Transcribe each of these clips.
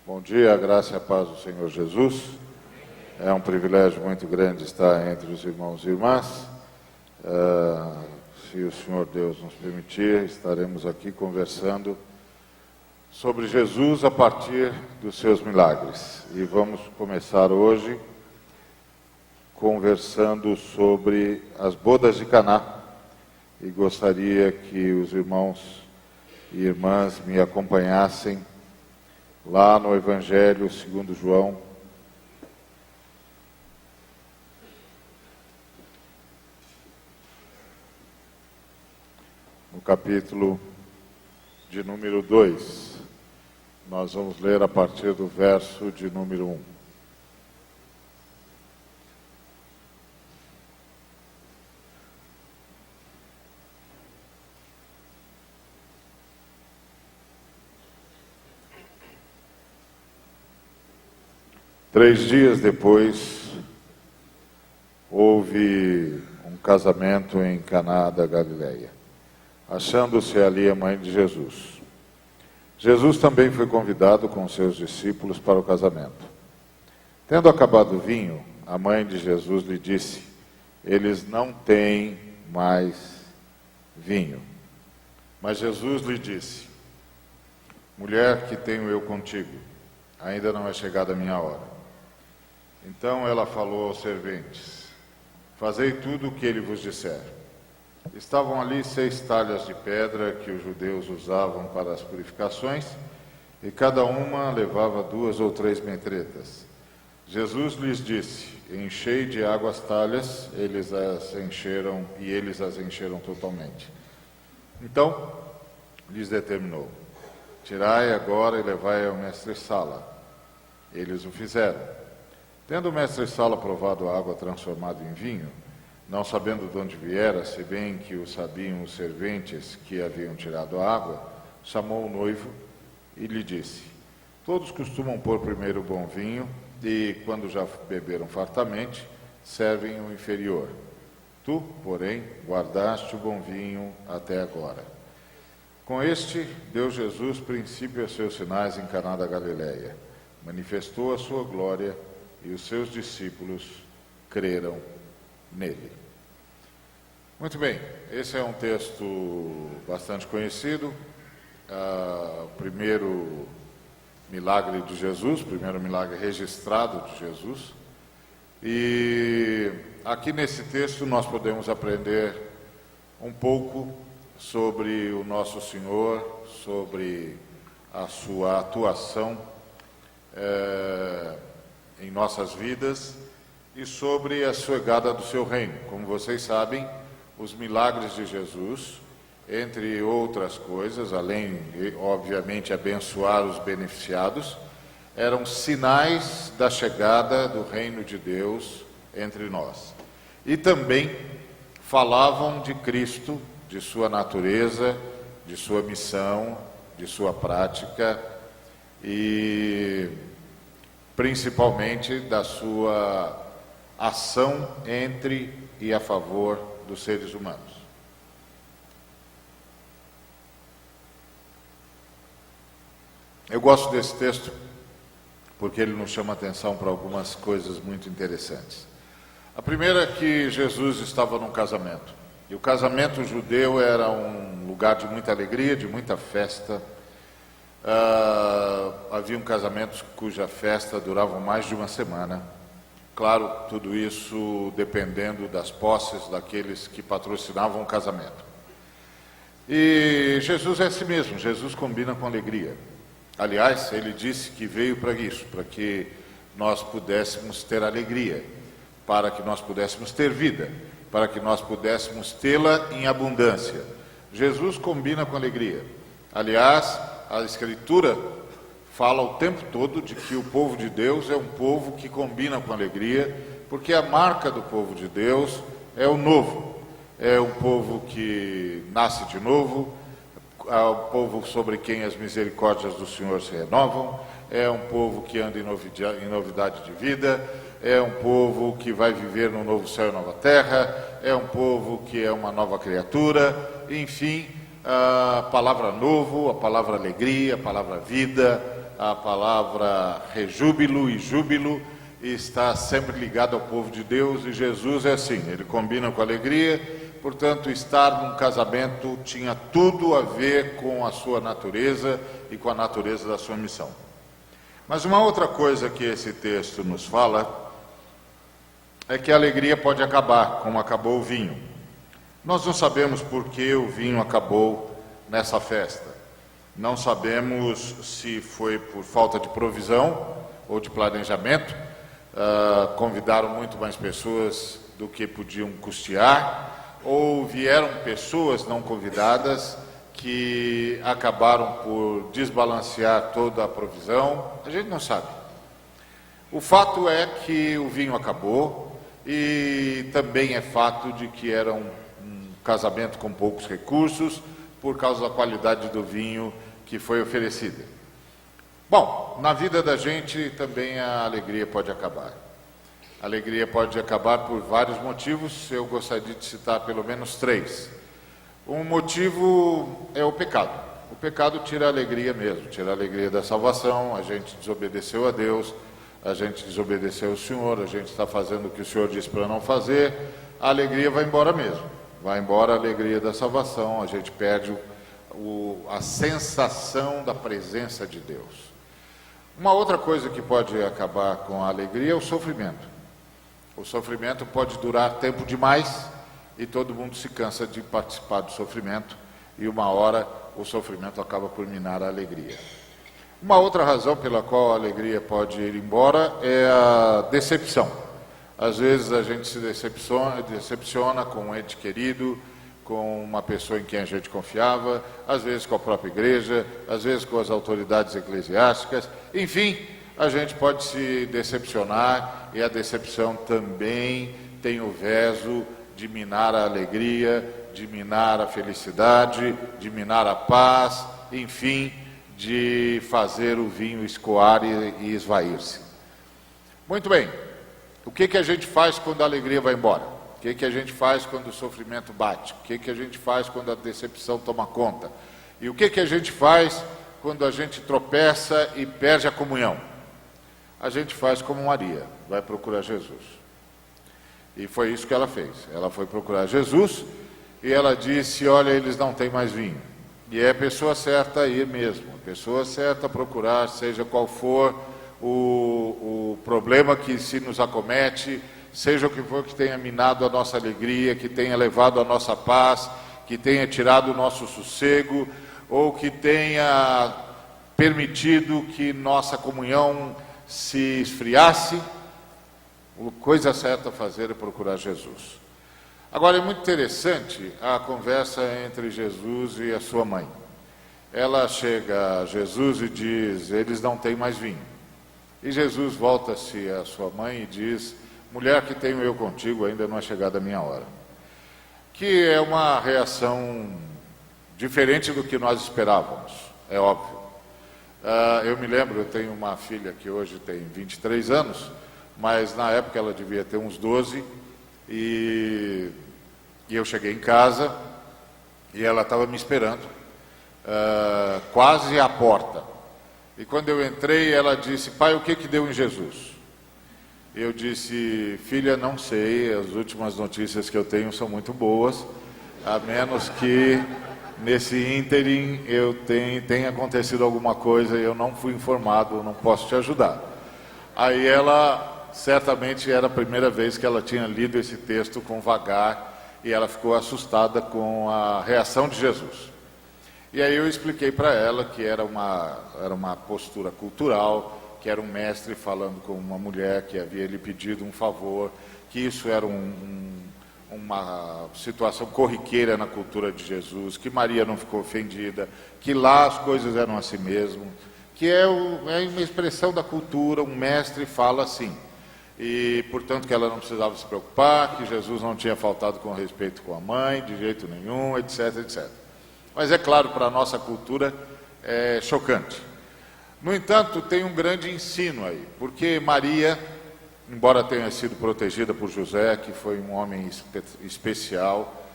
Bom dia, a graça e a paz do Senhor Jesus. É um privilégio muito grande estar entre os irmãos e irmãs. Se o Senhor Deus nos permitir, estaremos aqui conversando sobre Jesus a partir dos seus milagres. E vamos começar hoje conversando sobre as bodas de Caná. E gostaria que os irmãos e irmãs me acompanhassem lá no Evangelho segundo João, no capítulo de número 2. Nós vamos ler a partir do verso de número 1. Três dias depois, houve um casamento em Caná da Galileia, achando-se ali a mãe de Jesus. Jesus também foi convidado com seus discípulos para o casamento. Tendo acabado o vinho, a mãe de Jesus lhe disse: eles não têm mais vinho. Mas Jesus lhe disse: mulher, que tenho eu contigo? Ainda não é chegada a minha hora. Então ela falou aos serventes: fazei tudo o que ele vos disser. Estavam ali 6 talhas de pedra que os judeus usavam para as purificações, e cada uma levava 2 ou 3 metretas. Jesus lhes disse: enchei de água as talhas. Eles as encheram totalmente. Então lhes determinou: tirai agora e levai ao mestre-sala. Eles o fizeram. Tendo o mestre-sala provado a água transformada em vinho, não sabendo de onde viera, se bem que o sabiam os serventes que haviam tirado a água, chamou o noivo e lhe disse: todos costumam pôr primeiro o bom vinho, e quando já beberam fartamente, servem o inferior. Tu, porém, guardaste o bom vinho até agora. Com este, deu Jesus princípio a seus sinais em Caná da Galileia. Manifestou a sua glória, e os seus discípulos creram nele. Muito bem, esse é um texto bastante conhecido, o primeiro milagre de Jesus, o primeiro milagre registrado de Jesus. E aqui nesse texto nós podemos aprender um pouco sobre o nosso Senhor, sobre a sua atuação em nossas vidas e sobre a chegada do seu reino. Como vocês sabem, os milagres de Jesus, entre outras coisas, além de, obviamente, abençoar os beneficiados, eram sinais da chegada do reino de Deus entre nós. E também falavam de Cristo, de sua natureza, de sua missão, de sua prática e principalmente da sua ação entre e a favor dos seres humanos. Eu gosto desse texto porque ele nos chama a atenção para algumas coisas muito interessantes. A primeira é que Jesus estava num casamento. E o casamento judeu era um lugar de muita alegria, de muita festa. Haviam casamentos cuja festa durava mais de uma semana. Claro, tudo isso dependendo das posses daqueles que patrocinavam o casamento. E Jesus é assim mesmo, Jesus combina com alegria. Aliás, ele disse que veio para isso, para que nós pudéssemos ter alegria, para que nós pudéssemos ter vida, para que nós pudéssemos tê-la em abundância. Jesus combina com alegria. Aliás, a Escritura fala o tempo todo de que o povo de Deus é um povo que combina com alegria, porque a marca do povo de Deus é o novo. É um povo que nasce de novo, é um povo sobre quem as misericórdias do Senhor se renovam, é um povo que anda em novidade de vida, é um povo que vai viver no novo céu e nova terra, é um povo que é uma nova criatura, enfim, a palavra novo, a palavra alegria, a palavra vida, a palavra rejúbilo e júbilo está sempre ligado ao povo de Deus, e Jesus é assim, ele combina com alegria, portanto, estar num casamento tinha tudo a ver com a sua natureza e com a natureza da sua missão. Mas uma outra coisa que esse texto nos fala é que a alegria pode acabar, como acabou o vinho. Nós não sabemos por que o vinho acabou nessa festa. Não sabemos se foi por falta de provisão ou de planejamento. Convidaram muito mais pessoas do que podiam custear, ou vieram pessoas não convidadas que acabaram por desbalancear toda a provisão. A gente não sabe. O fato é que o vinho acabou, e também é fato de que era um casamento com poucos recursos por causa da qualidade do vinho que foi oferecida. Bom, na vida da gente também a alegria pode acabar. A alegria pode acabar por vários motivos, eu gostaria de citar pelo menos 3. Um motivo é o pecado. O pecado tira a alegria mesmo, tira a alegria da salvação. A gente desobedeceu a Deus, a gente desobedeceu ao Senhor, a gente está fazendo o que o Senhor disse para não fazer, a alegria vai embora mesmo. Vai embora a alegria da salvação, a gente perde a sensação da presença de Deus. Uma outra coisa que pode acabar com a alegria é o sofrimento. O sofrimento pode durar tempo demais e todo mundo se cansa de participar do sofrimento, e uma hora o sofrimento acaba por minar a alegria. Uma outra razão pela qual a alegria pode ir embora é a decepção. Às vezes a gente se decepciona com um ente querido, com uma pessoa em quem a gente confiava, às vezes com a própria igreja, às vezes com as autoridades eclesiásticas. Enfim, a gente pode se decepcionar, e a decepção também tem o veso de minar a alegria, de minar a felicidade, de minar a paz, enfim, de fazer o vinho escoar e esvair-se. Muito bem, o que a gente faz quando a alegria vai embora? O que a gente faz quando o sofrimento bate? O que a gente faz quando a decepção toma conta? E o que a gente faz quando a gente tropeça e perde a comunhão? A gente faz como Maria, vai procurar Jesus. E foi isso que ela fez. Ela foi procurar Jesus e ela disse: olha, eles não têm mais vinho. E é a pessoa certa a ir mesmo, a pessoa certa a procurar, seja qual for o problema que se nos acomete, seja o que for que tenha minado a nossa alegria, que tenha levado a nossa paz, que tenha tirado o nosso sossego, ou que tenha permitido que nossa comunhão se esfriasse. A coisa certa a fazer é procurar Jesus. Agora, é muito interessante a conversa entre Jesus e a sua mãe. Ela chega a Jesus e diz: eles não têm mais vinho. E Jesus volta-se à sua mãe e diz: mulher, que tenho eu contigo, ainda não é chegada a minha hora. Que é uma reação diferente do que nós esperávamos, é óbvio. Eu me lembro, eu tenho uma filha que hoje tem 23 anos, mas na época ela devia ter uns 12, e eu cheguei em casa e ela estava me esperando, quase à porta. E quando eu entrei, ela disse: pai, o que deu em Jesus? Eu disse: filha, não sei, as últimas notícias que eu tenho são muito boas, a menos que nesse ínterim tenha acontecido alguma coisa e eu não fui informado, eu não posso te ajudar. Aí ela, certamente era a primeira vez que ela tinha lido esse texto com vagar, e ela ficou assustada com a reação de Jesus. E aí eu expliquei para ela que era uma postura cultural, que era um mestre falando com uma mulher que havia lhe pedido um favor, que isso era uma situação corriqueira na cultura de Jesus, que Maria não ficou ofendida, que lá as coisas eram assim mesmo, que é uma expressão da cultura, um mestre fala assim. E, portanto, que ela não precisava se preocupar, que Jesus não tinha faltado com respeito com a mãe, de jeito nenhum, etc, etc. Mas é claro, para a nossa cultura é chocante. No entanto, tem um grande ensino aí, porque Maria, embora tenha sido protegida por José, que foi um homem especial,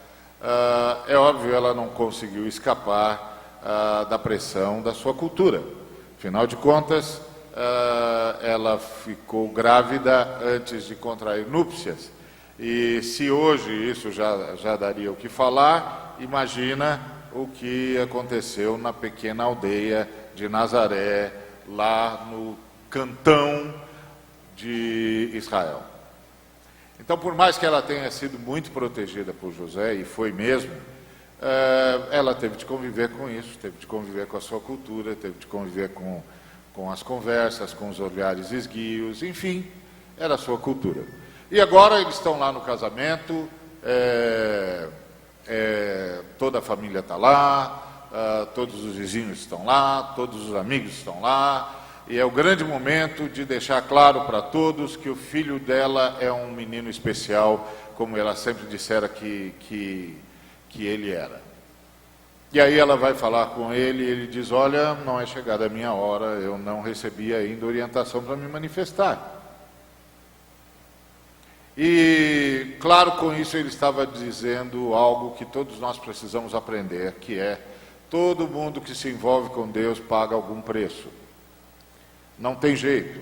é óbvio, ela não conseguiu escapar da pressão da sua cultura. Afinal de contas, ela ficou grávida antes de contrair núpcias. E se hoje isso já daria o que falar, imagina o que aconteceu na pequena aldeia de Nazaré, lá no cantão de Israel. Então, por mais que ela tenha sido muito protegida por José, e foi mesmo, ela teve de conviver com isso, teve de conviver com a sua cultura, teve de conviver com as conversas, com os olhares esguios, enfim, era a sua cultura. E agora eles estão lá no casamento, toda a família está lá, todos os vizinhos estão lá, todos os amigos estão lá, e é o grande momento de deixar claro para todos que o filho dela é um menino especial, como ela sempre dissera que ele era. E aí ela vai falar com ele e ele diz: olha, não é chegada a minha hora, eu não recebi ainda orientação para me manifestar. E, claro, com isso ele estava dizendo algo que todos nós precisamos aprender, que é: todo mundo que se envolve com Deus paga algum preço. Não tem jeito.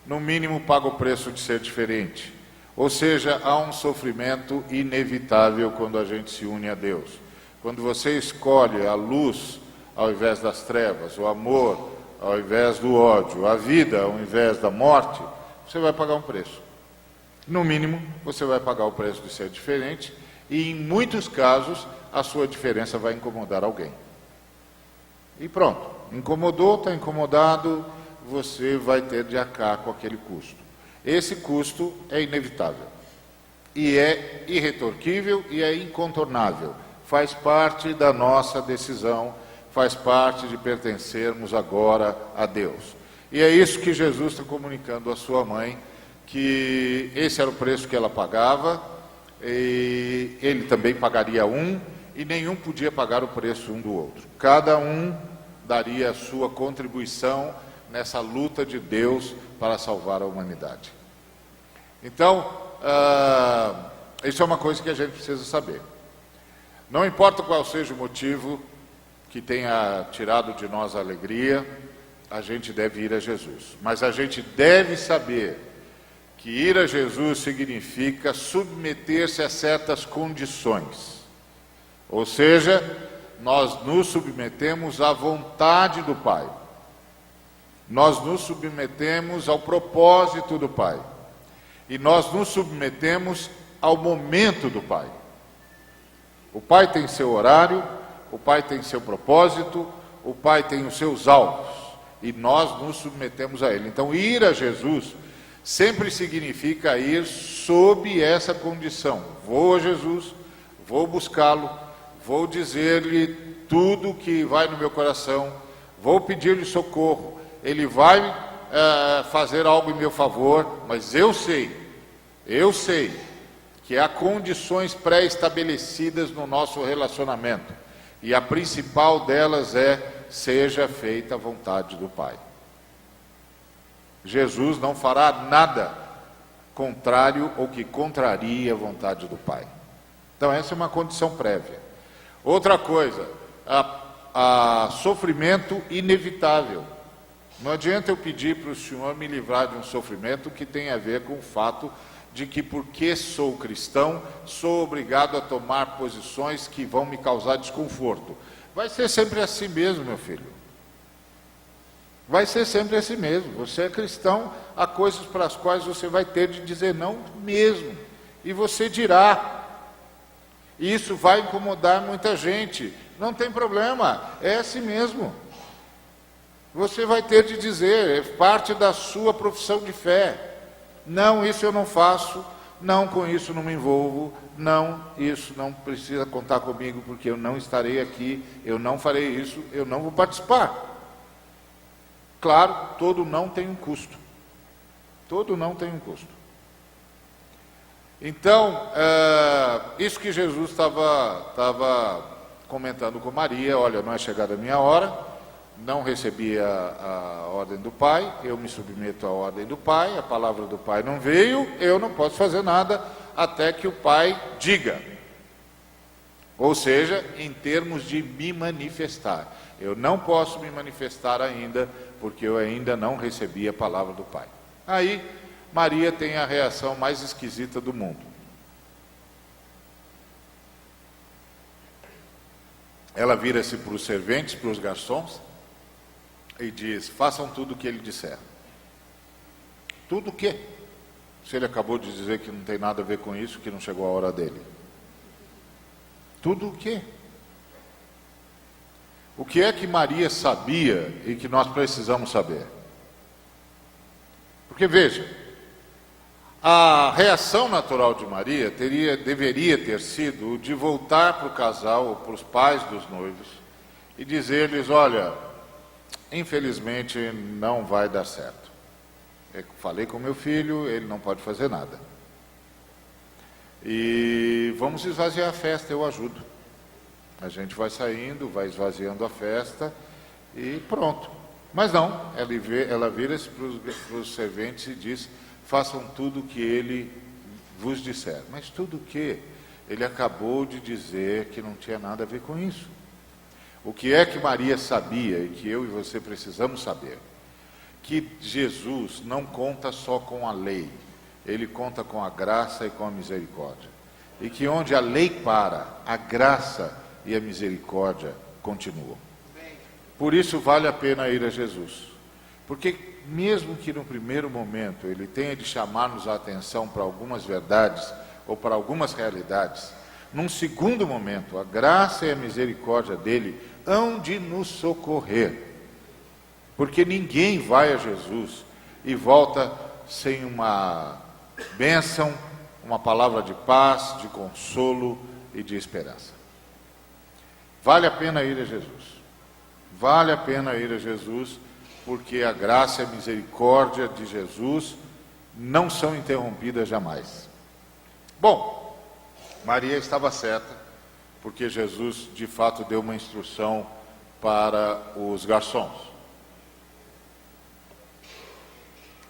No mínimo paga o preço de ser diferente. Ou seja, há um sofrimento inevitável quando a gente se une a Deus. Quando você escolhe a luz ao invés das trevas, o amor ao invés do ódio, a vida ao invés da morte, você vai pagar um preço. No mínimo, você vai pagar o preço de ser diferente e, em muitos casos, a sua diferença vai incomodar alguém. E pronto, incomodou, está incomodado, você vai ter de arcar com aquele custo. Esse custo é inevitável, e é irretorquível e é incontornável. Faz parte da nossa decisão, faz parte de pertencermos agora a Deus. E é isso que Jesus está comunicando à sua mãe, que esse era o preço que ela pagava, e ele também pagaria um, e nenhum podia pagar o preço um do outro. Cada um daria a sua contribuição nessa luta de Deus para salvar a humanidade. Então, isso é uma coisa que a gente precisa saber. Não importa qual seja o motivo que tenha tirado de nós a alegria, a gente deve ir a Jesus. Mas a gente deve saber que ir a Jesus significa submeter-se a certas condições. Ou seja, nós nos submetemos à vontade do Pai. Nós nos submetemos ao propósito do Pai. E nós nos submetemos ao momento do Pai. O Pai tem seu horário, o Pai tem seu propósito, o Pai tem os seus alvos. E nós nos submetemos a Ele. Então, ir a Jesus sempre significa ir sob essa condição. Vou a Jesus, vou buscá-lo, vou dizer-lhe tudo que vai no meu coração, vou pedir-lhe socorro. Ele vai fazer algo em meu favor, mas eu sei que há condições pré-estabelecidas no nosso relacionamento. E a principal delas é: seja feita a vontade do Pai. Jesus não fará nada contrário ou que contrarie a vontade do Pai. Então essa é uma condição prévia. Outra coisa, a sofrimento inevitável. Não adianta eu pedir para o Senhor me livrar de um sofrimento que tem a ver com o fato de que, porque sou cristão, sou obrigado a tomar posições que vão me causar desconforto. Vai ser sempre assim mesmo, meu filho. Vai ser sempre assim mesmo. Você é cristão, há coisas para as quais você vai ter de dizer não mesmo. E você dirá. E isso vai incomodar muita gente. Não tem problema, é assim mesmo. Você vai ter de dizer, é parte da sua profissão de fé. Não, isso eu não faço, não, com isso não me envolvo, não, isso não precisa contar comigo, porque eu não estarei aqui, eu não farei isso, eu não vou participar. Claro, todo não tem um custo. Todo não tem um custo. Então, isso que Jesus estava comentando com Maria: olha, não é chegada a minha hora, não recebi a ordem do Pai, eu me submeto à ordem do Pai, a palavra do Pai não veio, eu não posso fazer nada até que o Pai diga. Ou seja, em termos de me manifestar. Eu não posso me manifestar ainda, porque eu ainda não recebi a palavra do Pai. Aí, Maria tem a reação mais esquisita do mundo. Ela vira-se para os serventes, para os garçons, e diz: façam tudo o que ele disser. Tudo o quê? Se ele acabou de dizer que não tem nada a ver com isso, que não chegou a hora dele. Tudo o quê? O que é que Maria sabia e que nós precisamos saber? Porque veja, a reação natural de Maria deveria ter sido de voltar para o casal, ou para os pais dos noivos, e dizer-lhes: olha, infelizmente não vai dar certo. Eu falei com meu filho, ele não pode fazer nada. E vamos esvaziar a festa, eu ajudo. A gente vai saindo, vai esvaziando a festa e pronto. Mas não, ela vira-se para os serventes e diz: façam tudo o que ele vos disser. Mas tudo o que? Ele acabou de dizer que não tinha nada a ver com isso. O que é que Maria sabia e que eu e você precisamos saber? Que Jesus não conta só com a lei, ele conta com a graça e com a misericórdia. E que onde a lei para, a graça e a misericórdia continuam. Por isso vale a pena ir a Jesus. Porque mesmo que no primeiro momento ele tenha de chamar-nos a atenção para algumas verdades ou para algumas realidades, num segundo momento a graça e a misericórdia dele hão de nos socorrer. Porque ninguém vai a Jesus e volta sem uma bênção, uma palavra de paz, de consolo e de esperança. Vale a pena ir a Jesus. Vale a pena ir a Jesus, porque a graça e a misericórdia de Jesus não são interrompidas jamais. Bom, Maria estava certa, porque Jesus de fato deu uma instrução para os garçons.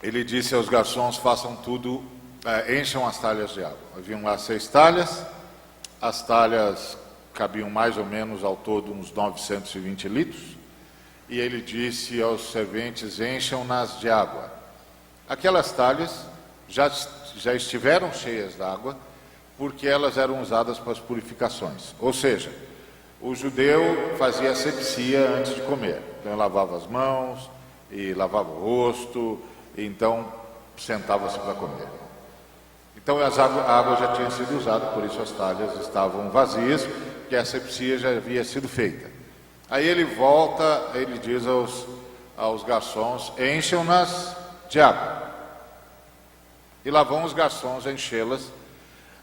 Ele disse aos garçons: façam tudo, encham as talhas de água. Haviam lá 6 talhas, as talhas cabiam mais ou menos ao todo uns 920 litros, e ele disse aos serventes: encham-nas de água. Aquelas talhas já estiveram cheias d'água, porque elas eram usadas para as purificações. Ou seja, o judeu fazia asepsia antes de comer. Então ele lavava as mãos, e lavava o rosto, e então sentava-se para comer. Então a água já tinha sido usada, por isso as talhas estavam vazias, porque a asepsia já havia sido feita. Aí ele volta, ele diz aos garçons: encham-nas de água. E lá vão os garçons enchê-las.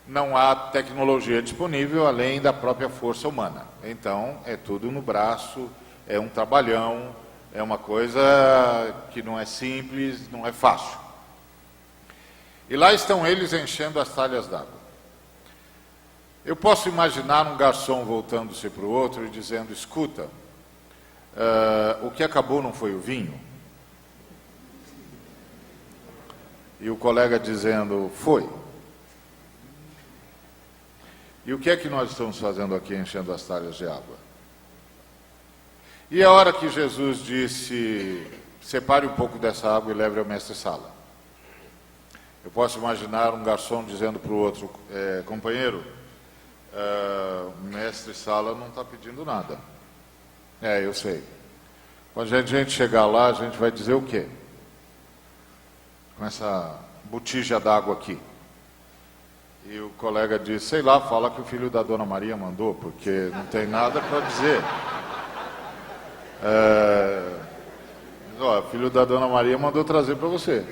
Não há tecnologia disponível além da própria força humana. Então é tudo no braço, é um trabalhão, é uma coisa que não é simples, não é fácil. E lá estão eles enchendo as talhas d'água. Eu posso imaginar um garçom voltando-se para o outro e dizendo: escuta, o que acabou não foi o vinho? E o colega dizendo: foi. E o que é que nós estamos fazendo aqui enchendo as talhas de água? E a hora que Jesus disse: separe um pouco dessa água e leve ao mestre-sala. Eu posso imaginar um garçom dizendo para o outro: companheiro, o mestre-sala não está pedindo nada. Eu sei. Quando a gente chegar lá, a gente vai dizer o quê? Com essa botija d'água aqui. E o colega diz: sei lá, fala que o filho da Dona Maria mandou, porque não tem nada para dizer. O filho da Dona Maria mandou trazer para você.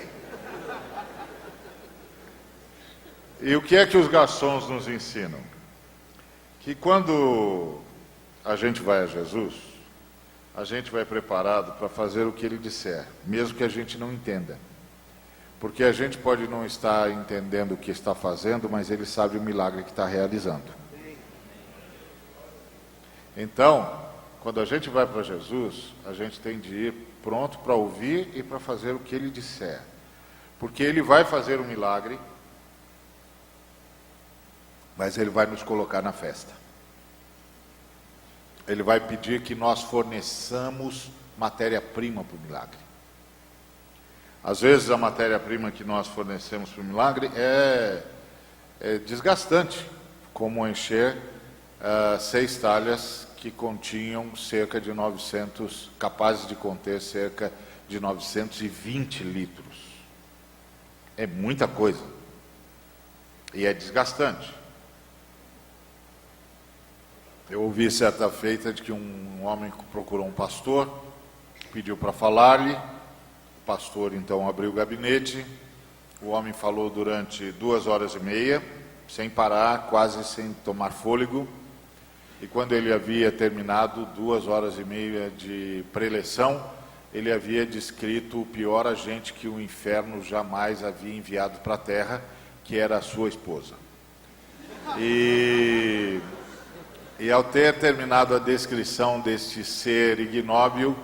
E o que é que os garçons nos ensinam? Que quando a gente vai a Jesus, a gente vai preparado para fazer o que ele disser, mesmo que a gente não entenda. Porque a gente pode não estar entendendo o que está fazendo, mas ele sabe o milagre que está realizando. Então, quando a gente vai para Jesus, a gente tem de ir pronto para ouvir e para fazer o que ele disser. Porque ele vai fazer um milagre, mas ele vai nos colocar na festa. Ele vai pedir que nós forneçamos matéria-prima para o milagre. Às vezes a matéria-prima que nós fornecemos para o milagre é desgastante, como encher 6 talhas que continham cerca de 900, capazes de conter cerca de 920 litros. É muita coisa. E é desgastante. Eu ouvi certa feita de que um homem procurou um pastor, pediu para falar-lhe, o pastor então abriu o gabinete, o homem falou durante 2h30, sem parar, quase sem tomar fôlego, e quando ele havia terminado 2h30 de preleção, ele havia descrito o pior agente que o inferno jamais havia enviado para a terra, que era a sua esposa. E ao ter terminado a descrição deste ser ignóbil,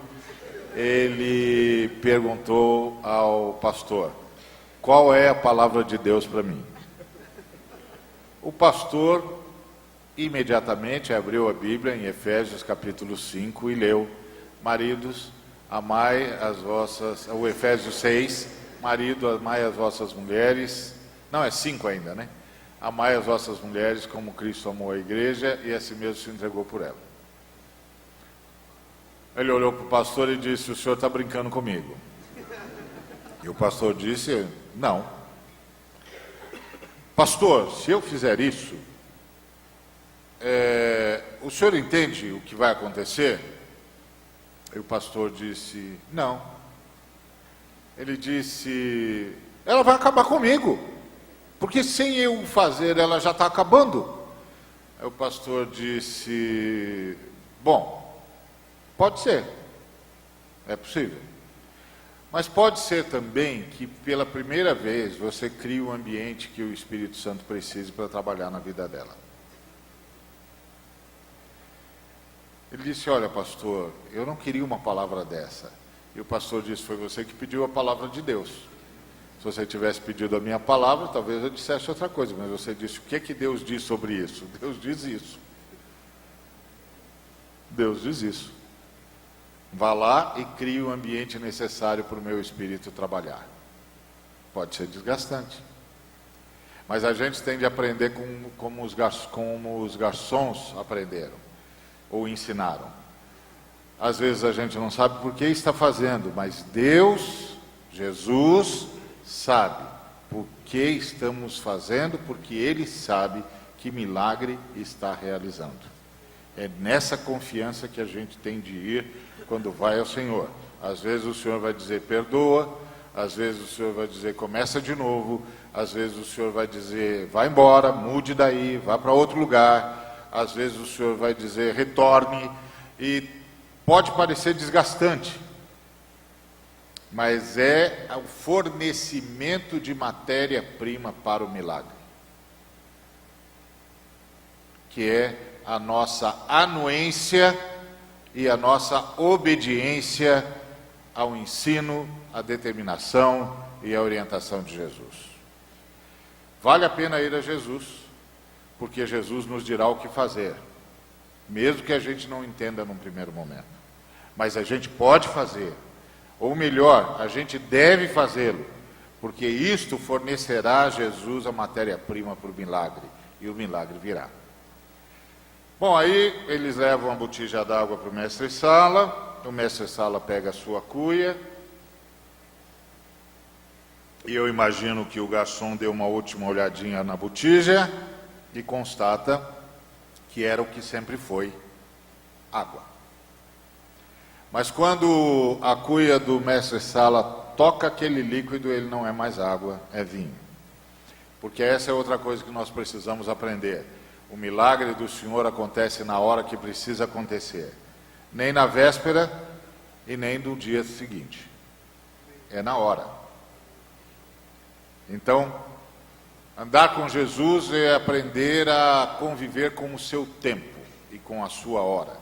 ele perguntou ao pastor: qual é a palavra de Deus para mim? O pastor imediatamente abriu a Bíblia em Efésios capítulo 5 e leu: maridos, amai as vossas... O Efésios 6, marido, amai as vossas mulheres... Não, é 5 ainda, né? Amai as vossas mulheres como Cristo amou a igreja e a si mesmo se entregou por ela. Ele olhou para o pastor e disse: o senhor está brincando comigo? E o pastor disse: não. Pastor, se eu fizer isso, o senhor entende o que vai acontecer? E o pastor disse: não. Ele disse: ela vai acabar comigo, porque sem eu fazer ela já está acabando. Aí o pastor disse: bom, pode ser, é possível. Mas pode ser também que pela primeira vez você crie um ambiente que o Espírito Santo precise para trabalhar na vida dela. Ele disse: olha, pastor, eu não queria uma palavra dessa. E o pastor disse: foi você que pediu a palavra de Deus. Se você tivesse pedido a minha palavra, talvez eu dissesse outra coisa, mas você disse: o que é que Deus diz sobre isso? Deus diz isso. Deus diz isso. Vá lá e crie o ambiente necessário para o meu espírito trabalhar. Pode ser desgastante. Mas a gente tem de aprender como os garçons aprenderam, ou ensinaram. Às vezes a gente não sabe por que está fazendo, mas Deus, Jesus, sabe por que estamos fazendo, porque Ele sabe que milagre está realizando. É nessa confiança que a gente tem de ir quando vai ao Senhor. Às vezes o Senhor vai dizer: perdoa. Às vezes o Senhor vai dizer: começa de novo. Às vezes o Senhor vai dizer: vai embora, mude daí, vá para outro lugar. Às vezes o Senhor vai dizer: retorne. E pode parecer desgastante, mas é o fornecimento de matéria-prima para o milagre, que é a nossa anuência e a nossa obediência ao ensino, à determinação e à orientação de Jesus. Vale a pena ir a Jesus, porque Jesus nos dirá o que fazer, mesmo que a gente não entenda num primeiro momento. Mas a gente pode fazer, ou melhor, a gente deve fazê-lo, porque isto fornecerá a Jesus a matéria-prima para o milagre, e o milagre virá. Bom, aí eles levam a botija d'água para o mestre-sala, o mestre-sala pega a sua cuia, e eu imagino que o garçom deu uma última olhadinha na botija e constata que era o que sempre foi: água. Mas quando a cuia do mestre-sala toca aquele líquido, ele não é mais água, é vinho. Porque essa é outra coisa que nós precisamos aprender. O milagre do Senhor acontece na hora que precisa acontecer. Nem na véspera e nem no dia seguinte. É na hora. Então, andar com Jesus é aprender a conviver com o seu tempo e com a sua hora.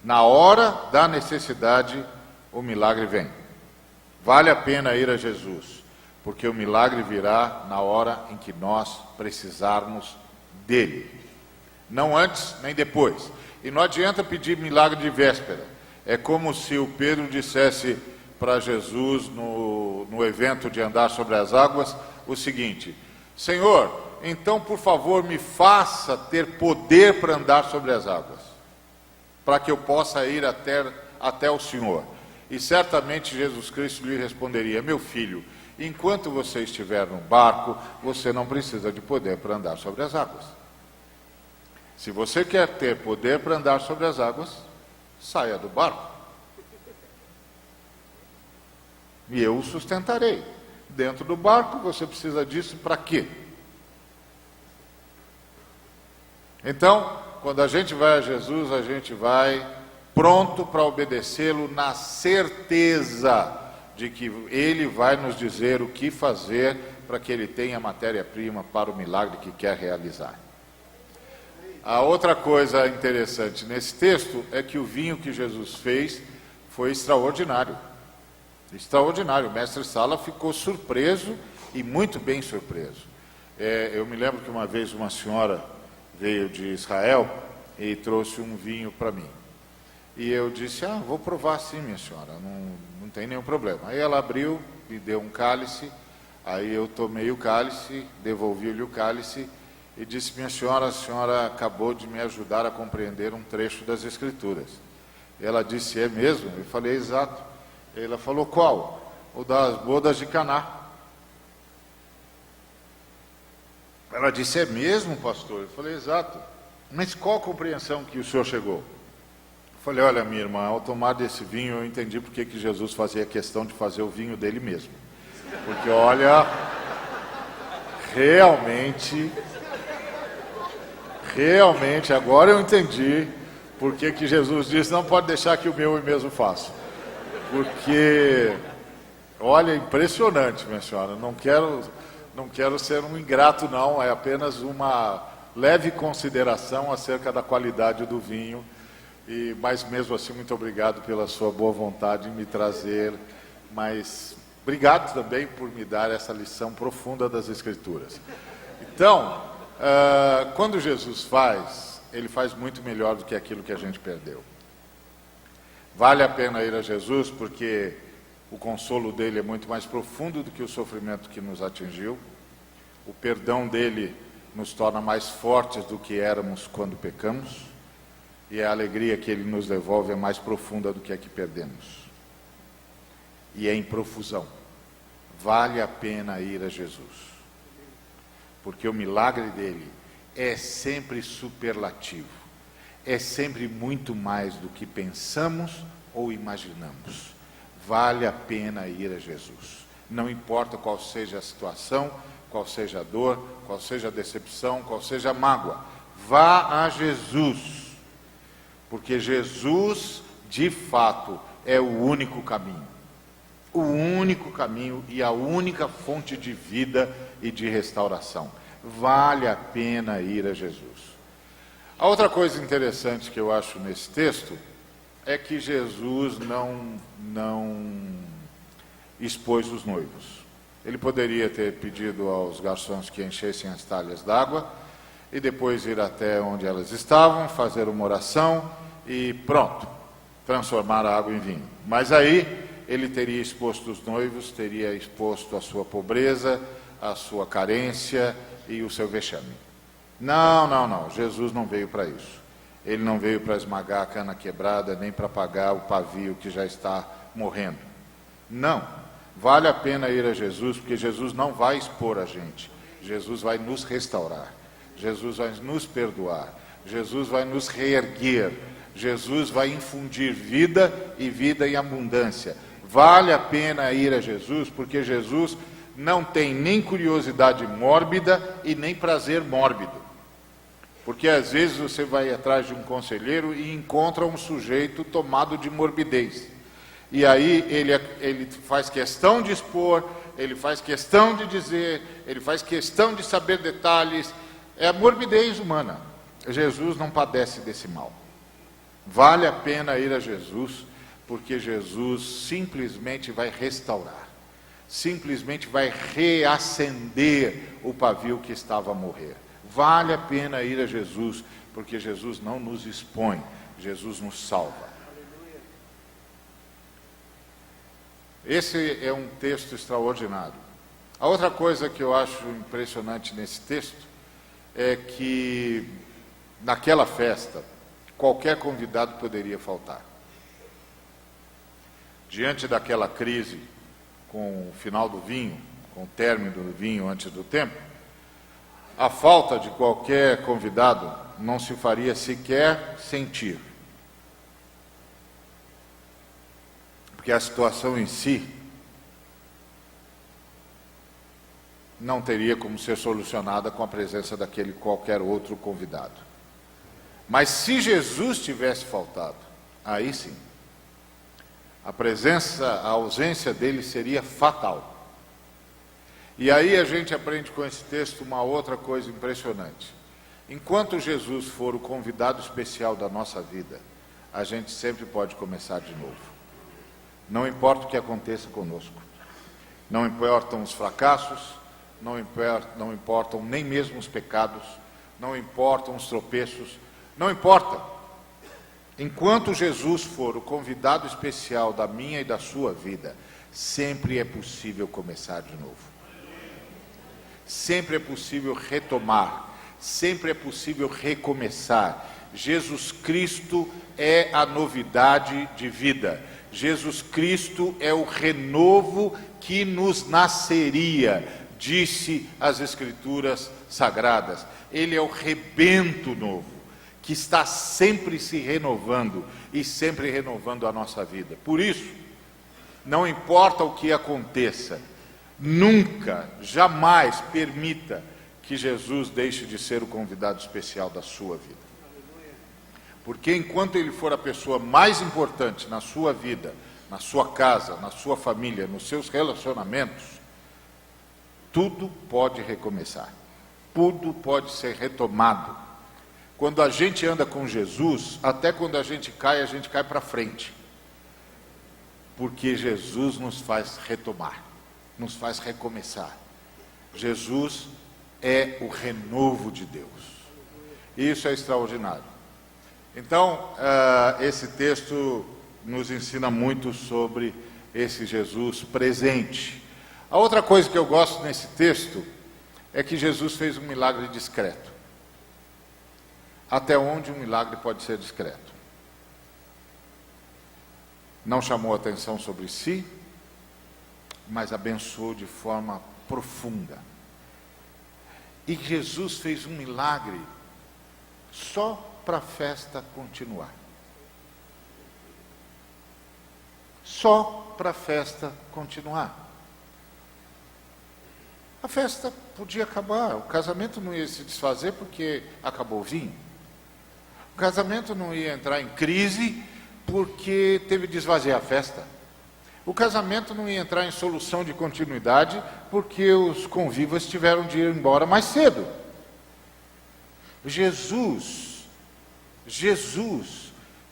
Na hora da necessidade, o milagre vem. Vale a pena ir a Jesus, porque o milagre virá na hora em que nós precisarmos dele. Não antes, nem depois. E não adianta pedir milagre de véspera. É como se o Pedro dissesse para Jesus no no evento de andar sobre as águas o seguinte: Senhor, então por favor me faça ter poder para andar sobre as águas, para que eu possa ir até o Senhor. E certamente Jesus Cristo lhe responderia: meu filho, enquanto você estiver no barco, você não precisa de poder para andar sobre as águas. Se você quer ter poder para andar sobre as águas, saia do barco. E eu o sustentarei. Dentro do barco, você precisa disso para quê? Então, quando a gente vai a Jesus, a gente vai pronto para obedecê-lo, na certeza de que Ele vai nos dizer o que fazer para que Ele tenha matéria-prima para o milagre que quer realizar. A outra coisa interessante nesse texto é que o vinho que Jesus fez foi extraordinário. Extraordinário. O mestre Sala ficou surpreso e muito bem surpreso. Eu me lembro que uma vez uma senhora veio de Israel e trouxe um vinho para mim. E eu disse: vou provar sim, minha senhora, não tem nenhum problema. Aí ela abriu, me deu um cálice, aí eu tomei o cálice, devolvi-lhe o cálice e disse: minha senhora, a senhora acabou de me ajudar a compreender um trecho das Escrituras. E ela disse: é mesmo? Eu falei: exato. Ela falou: qual? O das bodas de Caná. Ela disse: é mesmo, pastor? Eu falei: exato. Mas qual a compreensão que o senhor chegou? Eu falei: olha, minha irmã, ao tomar desse vinho eu entendi porque que Jesus fazia questão de fazer o vinho dele mesmo. Porque olha, realmente, agora eu entendi porque que Jesus disse: não pode deixar que o meu eu mesmo faça. Porque, olha, impressionante, minha senhora. Não quero ser um ingrato, não. É apenas uma leve consideração acerca da qualidade do vinho. Mas mesmo assim, muito obrigado pela sua boa vontade em me trazer. Mas obrigado também por me dar essa lição profunda das Escrituras. Então, quando Jesus faz, Ele faz muito melhor do que aquilo que a gente perdeu. Vale a pena ir a Jesus porque o consolo dele é muito mais profundo do que o sofrimento que nos atingiu. O perdão dele nos torna mais fortes do que éramos quando pecamos. E a alegria que ele nos devolve é mais profunda do que a que perdemos. E é em profusão. Vale a pena ir a Jesus. Porque o milagre dele é sempre superlativo. É sempre muito mais do que pensamos ou imaginamos. Vale a pena ir a Jesus. Não importa qual seja a situação, qual seja a dor, qual seja a decepção, qual seja a mágoa. Vá a Jesus. Porque Jesus, de fato, é o único caminho. O único caminho e a única fonte de vida e de restauração. Vale a pena ir a Jesus. A outra coisa interessante que eu acho nesse texto é que Jesus não expôs os noivos. Ele poderia ter pedido aos garçons que enchessem as talhas d'água e depois ir até onde elas estavam, fazer uma oração e pronto, transformar a água em vinho. Mas aí ele teria exposto os noivos, teria exposto a sua pobreza, a sua carência e o seu vexame. Não. Jesus não veio para isso. Ele não veio para esmagar a cana quebrada, nem para apagar o pavio que já está morrendo. Não. Vale a pena ir a Jesus, porque Jesus não vai expor a gente. Jesus vai nos restaurar. Jesus vai nos perdoar. Jesus vai nos reerguer. Jesus vai infundir vida e vida em abundância. Vale a pena ir a Jesus, porque Jesus não tem nem curiosidade mórbida e nem prazer mórbido. Porque às vezes você vai atrás de um conselheiro e encontra um sujeito tomado de morbidez. E aí ele faz questão de expor, ele faz questão de dizer, ele faz questão de saber detalhes. É a morbidez humana. Jesus não padece desse mal. Vale a pena ir a Jesus, porque Jesus simplesmente vai restaurar. Simplesmente vai reacender o pavio que estava a morrer. Vale a pena ir a Jesus, porque Jesus não nos expõe, Jesus nos salva. Esse é um texto extraordinário. A outra coisa que eu acho impressionante nesse texto é que, naquela festa, qualquer convidado poderia faltar. Diante daquela crise, com o final do vinho, com o término do vinho antes do tempo, a falta de qualquer convidado não se faria sequer sentir. Porque a situação em si não teria como ser solucionada com a presença daquele qualquer outro convidado. Mas se Jesus tivesse faltado, aí sim, a ausência dele seria fatal. E aí a gente aprende com esse texto uma outra coisa impressionante. Enquanto Jesus for o convidado especial da nossa vida, a gente sempre pode começar de novo. Não importa o que aconteça conosco. Não importam os fracassos, não importam nem mesmo os pecados, não importam os tropeços, não importa. Enquanto Jesus for o convidado especial da minha e da sua vida, sempre é possível começar de novo. Sempre é possível retomar, sempre é possível recomeçar. Jesus Cristo é a novidade de vida. Jesus Cristo é o renovo que nos nasceria, disse as Escrituras Sagradas. Ele é o rebento novo, que está sempre se renovando e sempre renovando a nossa vida. Por isso, não importa o que aconteça, nunca, jamais permita que Jesus deixe de ser o convidado especial da sua vida. Porque enquanto ele for a pessoa mais importante na sua vida, na sua casa, na sua família, nos seus relacionamentos, tudo pode recomeçar. Tudo pode ser retomado. Quando a gente anda com Jesus, até quando a gente cai para frente. Porque Jesus nos faz retomar, nos faz recomeçar. Jesus é o renovo de Deus. Isso é extraordinário. Então, esse texto nos ensina muito sobre esse Jesus presente. A outra coisa que eu gosto nesse texto é que Jesus fez um milagre discreto. Até onde um milagre pode ser discreto? Não chamou atenção sobre si, mas abençoou de forma profunda. E Jesus fez um milagre só para a festa continuar. Só para a festa continuar. A festa podia acabar, o casamento não ia se desfazer porque acabou o vinho. O casamento não ia entrar em crise porque teve de esvaziar a festa. O casamento não ia entrar em solução de continuidade porque os convivas tiveram de ir embora mais cedo. Jesus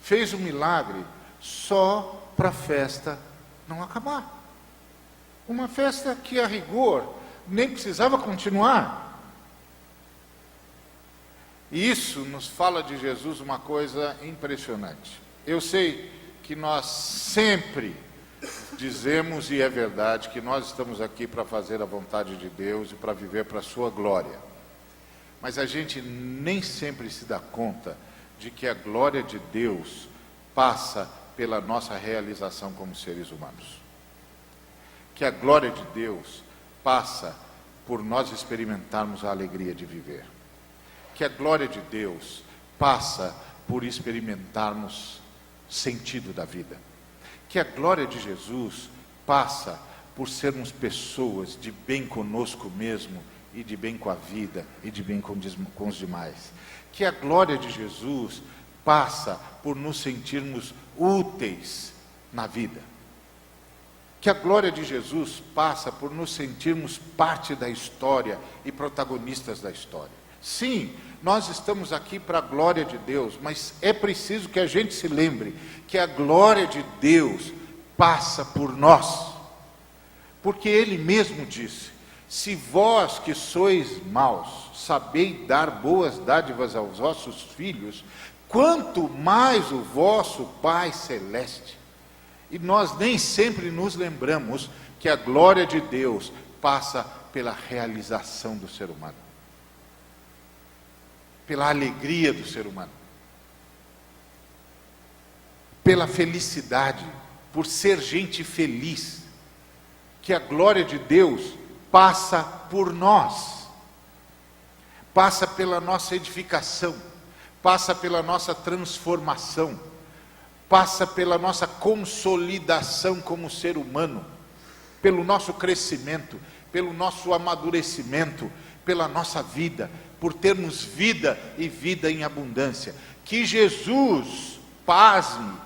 fez um milagre só para a festa não acabar. Uma festa que, a rigor, nem precisava continuar. E isso nos fala de Jesus uma coisa impressionante. Eu sei que nós sempre dizemos, e é verdade, que nós estamos aqui para fazer a vontade de Deus e para viver para a sua glória. Mas a gente nem sempre se dá conta de que a glória de Deus passa pela nossa realização como seres humanos. Que a glória de Deus passa por nós experimentarmos a alegria de viver. Que a glória de Deus passa por experimentarmos sentido da vida. Que a glória de Jesus passa por sermos pessoas de bem conosco mesmo e de bem com a vida e de bem com os demais. Que a glória de Jesus passa por nos sentirmos úteis na vida. Que a glória de Jesus passa por nos sentirmos parte da história e protagonistas da história. Sim, nós estamos aqui para a glória de Deus, mas é preciso que a gente se lembre que a glória de Deus passa por nós. Porque Ele mesmo disse: se vós que sois maus, sabeis dar boas dádivas aos vossos filhos, quanto mais o vosso Pai Celeste. E nós nem sempre nos lembramos que a glória de Deus passa pela realização do ser humano, pela alegria do ser humano, pela felicidade, por ser gente feliz, que a glória de Deus passa por nós, passa pela nossa edificação, passa pela nossa transformação, passa pela nossa consolidação como ser humano, pelo nosso crescimento, pelo nosso amadurecimento, pela nossa vida, por termos vida e vida em abundância. Que Jesus, pasme,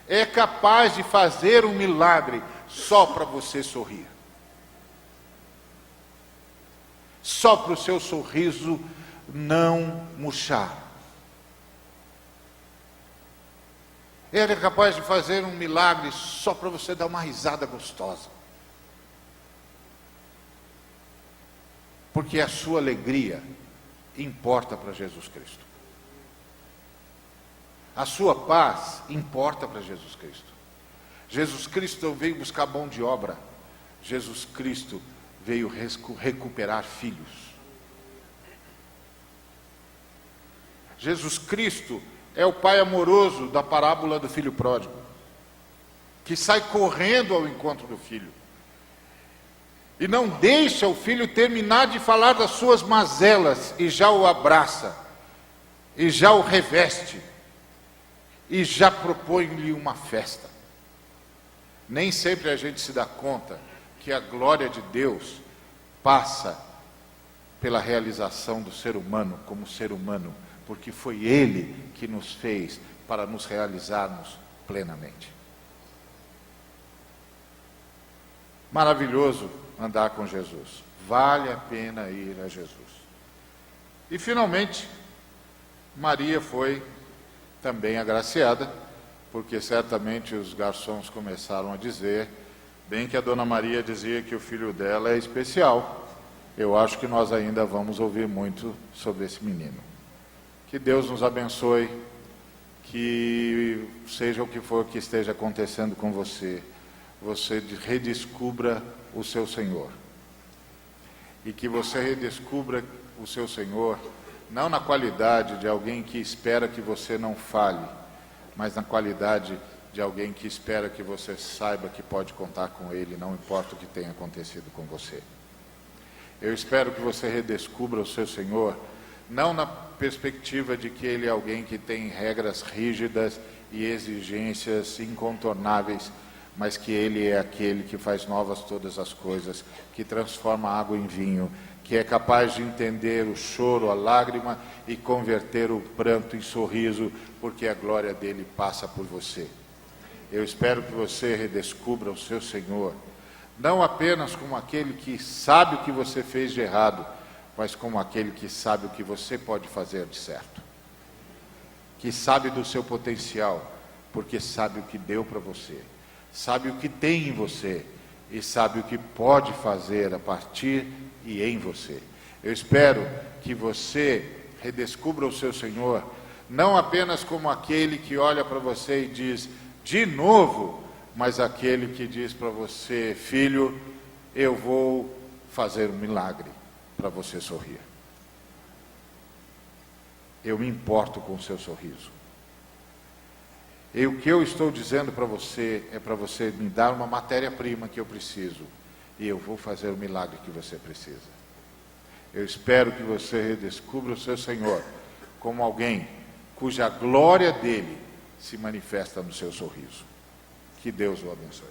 é capaz de fazer um milagre só para você sorrir, só para o seu sorriso não murchar. Ele é capaz de fazer um milagre só para você dar uma risada gostosa, porque a sua alegria importa para Jesus Cristo, a sua paz importa para Jesus Cristo. Jesus Cristo veio buscar mão de obra, Jesus Cristo veio recuperar filhos. Jesus Cristo é o pai amoroso da parábola do filho pródigo, que sai correndo ao encontro do filho e não deixa o filho terminar de falar das suas mazelas, e já o abraça, e já o reveste, e já propõe-lhe uma festa. Nem sempre a gente se dá conta que a glória de Deus passa pela realização do ser humano como ser humano, porque foi Ele que nos fez para nos realizarmos plenamente. Maravilhoso andar com Jesus, vale a pena ir a Jesus. E finalmente, Maria foi também agraciada, porque certamente os garçons começaram a dizer, bem que a Dona Maria dizia que o filho dela é especial. Eu acho que nós ainda vamos ouvir muito sobre esse menino. Que Deus nos abençoe, que seja o que for que esteja acontecendo com você, você redescubra o seu Senhor. E que você redescubra o seu Senhor, não na qualidade de alguém que espera que você não fale, mas na qualidade de alguém que espera que você saiba que pode contar com Ele, não importa o que tenha acontecido com você. Eu espero que você redescubra o seu Senhor, não na perspectiva de que Ele é alguém que tem regras rígidas e exigências incontornáveis, mas que Ele é aquele que faz novas todas as coisas, que transforma a água em vinho, que é capaz de entender o choro, a lágrima e converter o pranto em sorriso, porque a glória dele passa por você. Eu espero que você redescubra o seu Senhor, não apenas como aquele que sabe o que você fez de errado, mas como aquele que sabe o que você pode fazer de certo, que sabe do seu potencial, porque sabe o que deu para você, sabe o que tem em você e sabe o que pode fazer a partir e em você. Eu espero que você redescubra o seu Senhor, não apenas como aquele que olha para você e diz, de novo, mas aquele que diz para você, filho, eu vou fazer um milagre para você sorrir. Eu me importo com o seu sorriso. E o que eu estou dizendo para você é para você me dar uma matéria-prima que eu preciso, e eu vou fazer o milagre que você precisa. Eu espero que você redescubra o seu Senhor como alguém cuja glória dele se manifesta no seu sorriso. Que Deus o abençoe.